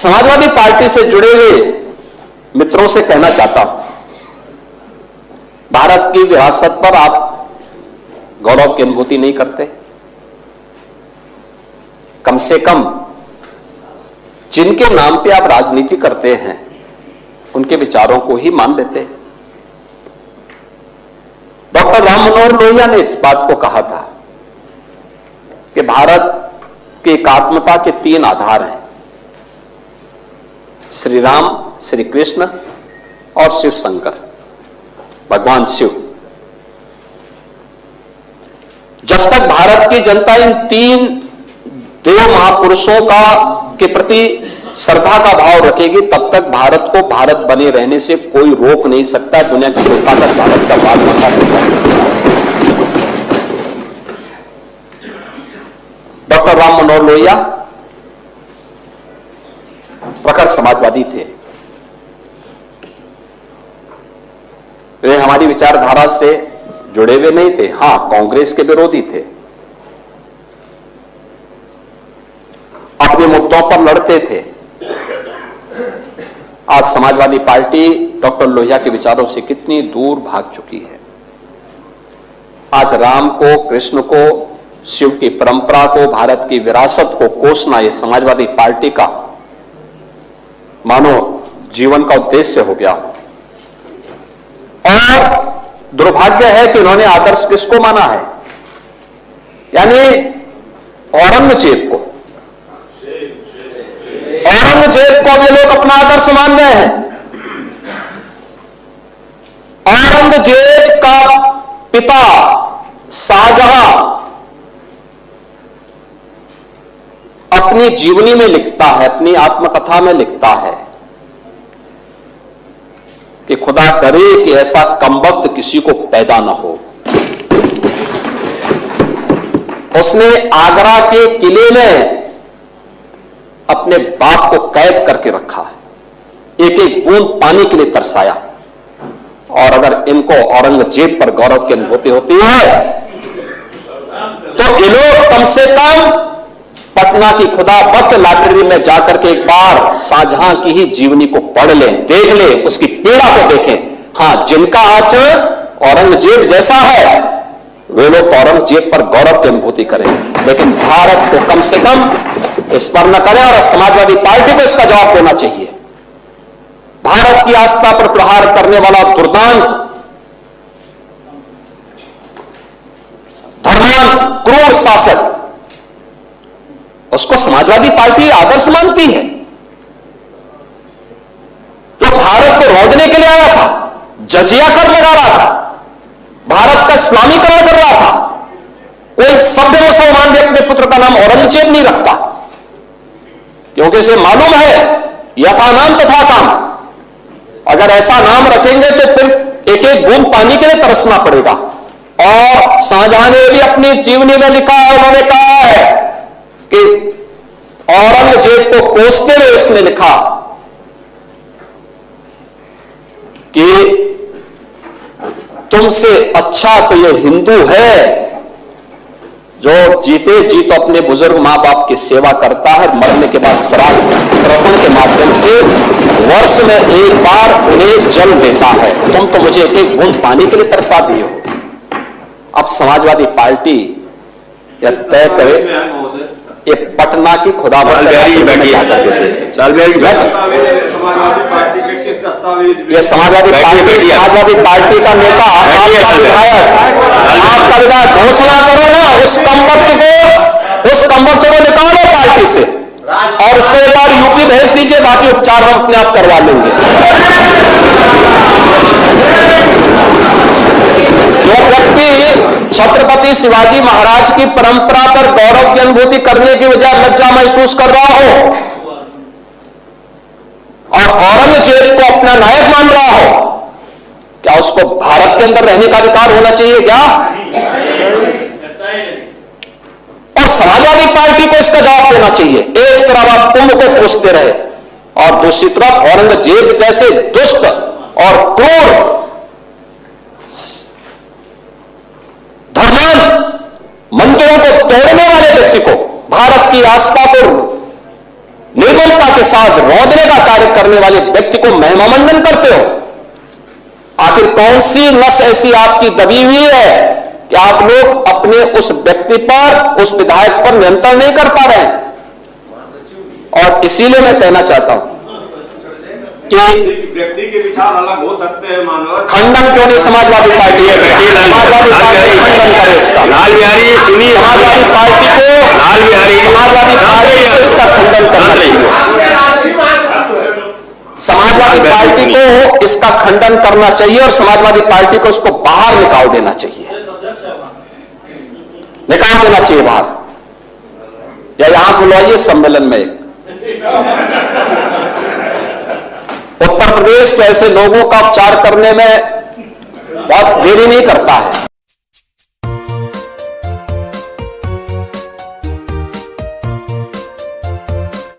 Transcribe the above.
Samajwadi party से जुड़े हुए मित्रों से कहना चाहता हूं, भारत की विरासत पर आप गौरव की अनुभूति नहीं करते? कम से कम जिनके नाम पे आप राजनीति करते हैं उनके विचारों को ही मान लेते हैं। डॉक्टर राम मनोहर लोहिया ने इस बात को कहा था कि भारत की एकात्मता के 3 आधार हैं, श्री राम, श्री कृष्ण और शिव शंकर, भगवान शिव। जब तक भारत की जनता इन 3 देव महापुरुषों के प्रति श्रद्धा का भाव रखेगी, तब तक भारत को भारत बने रहने से कोई रोक नहीं सकता। दुनिया की कोई ताकत भारत का भाग नहीं कर सकता। डॉक्टर राम मनोहर लोहिया प्रखर समाजवादी थे। वे हमारी विचारधारा से जुड़े हुए नहीं थे, हां कांग्रेस के विरोधी थे, अपने मुद्दों पर लड़ते थे। आज समाजवादी पार्टी डॉक्टर लोहिया के विचारों से कितनी दूर भाग चुकी है। आज राम को, कृष्ण को, शिव की परंपरा को, भारत की विरासत को कोसना यह समाजवादी पार्टी का मानो जीवन का उद्देश्य हो गया। और दुर्भाग्य है कि उन्होंने आदर्श किसको माना है? यानी औरंगजेब को। औरंगजेब को वे लोग अपना आदर्श मान रहे हैं। औरंगजेब का पिता शाहजहां अपनी जीवनी में लिखता है, अपनी आत्मकथा में लिखता है कि खुदा करे कि ऐसा कमबख्त किसी को पैदा ना हो। उसने आगरा के किले में अपने बाप को कैद करके रखा है, एक एक बूंद पानी के लिए तरसाया। और अगर इनको औरंगजेब पर गौरव की अनुभूति होती है तो ये लोग कम से कम पटना की खुदाबख्त लाइब्रेरी में जाकर के एक बार शाहजहां की ही जीवनी को पढ़ लें, देख लें, उसकी पीड़ा को देखें। हां, जिनका आचरण औरंगजेब जैसा है वे लोग औरंगजेब पर गौरव की अनुभूति करें, लेकिन भारत को कम से कम इस पर न करें। और समाजवादी पार्टी को इसका जवाब देना चाहिए। भारत की आस्था पर प्रहार करने वाला दुर्दांत, धर्मांत, क्रूर शासक, उसको समाजवादी पार्टी आदर्श मानती है। जो भारत को रोकने के लिए आया था, जजिया कर लगा रहा था, भारत का इस्लामीकरण कर रहा था, कोई सभ्य मुसलमान भी अपने पुत्र का नाम औरंगजेब नहीं रखता, क्योंकि इसे मालूम है यथा नाम तथा काम। अगर ऐसा नाम रखेंगे तो फिर एक एक बूंद पानी के लिए तरसना पड़ेगा। और शाहजहां ने भी अपनी जीवनी में लिखा है, उन्होंने कहा है कि औरंगजेब को कोसते हुए उसने लिखा कि तुमसे अच्छा तो ये हिंदू है जो जीते जी तो अपने बुजुर्ग मां बाप की सेवा करता है, मरने के बाद श्राद्ध तर्पण के माध्यम से वर्ष में एक बार उन्हें जल देता है। तुम तो मुझे एक एक बूंद पानी के लिए तरसा दिए हो। अब समाजवादी पार्टी यह तय करे, ये पटना की खुदाबख्त ये समाजवादी पार्टी का नेता, आपका विधायक घोषणा करो ना, उस कमबख्त को निकालो पार्टी से और उसको एक बार यूपी भेज दीजिए, बाकी उपचार हम अपने आप करवा लेंगे। जो व्यक्ति छत्रपति शिवाजी महाराज की परंपरा पर गौरव की अनुभूति करने की बजाय लज्जा महसूस कर रहा हो और औरंगजेब को अपना नायक मान रहा हो, क्या उसको भारत के अंदर रहने का अधिकार होना चाहिए क्या? और समाजवादी पार्टी को इसका जवाब देना चाहिए। एक तरफ आप कुंभ को कोसते रहे और दूसरी तरफ औरंगजेब जैसे दुष्ट और क्रूर धर्मांत मंदिरों को तोड़ने वाले व्यक्ति को, भारत की आस्था को निर्मूल निर्मलता के साथ रौंदने का कार्य करने वाले व्यक्ति को महिमामंडन करते हो? आखिर कौन सी नस ऐसी आपकी दबी हुई है कि आप लोग अपने उस व्यक्ति पर, उस विधायक पर नियंत्रण नहीं कर पा रहे हैं? और इसीलिए मैं कहना चाहता हूं कि व्यक्ति के विचार अलग हो सकते हैं, मानव खंडन क्यों नहीं समाजवादी पार्टी समाजवादी पार्टी खंडन करे इसका। लाल बिहारी सुनिए, समाजवादी पार्टी को समाजवादी पार्टी को इसका खंडन करना चाहिए। समाजवादी पार्टी को इसका खंडन करना चाहिए और समाजवादी पार्टी को इसको बाहर निकाल देना चाहिए, निकाल देना चाहिए बाहर, या यहां बुलवाइए सम्मेलन में। उत्तर प्रदेश तो ऐसे लोगों का उपचार करने में बहुत देरी नहीं करता है।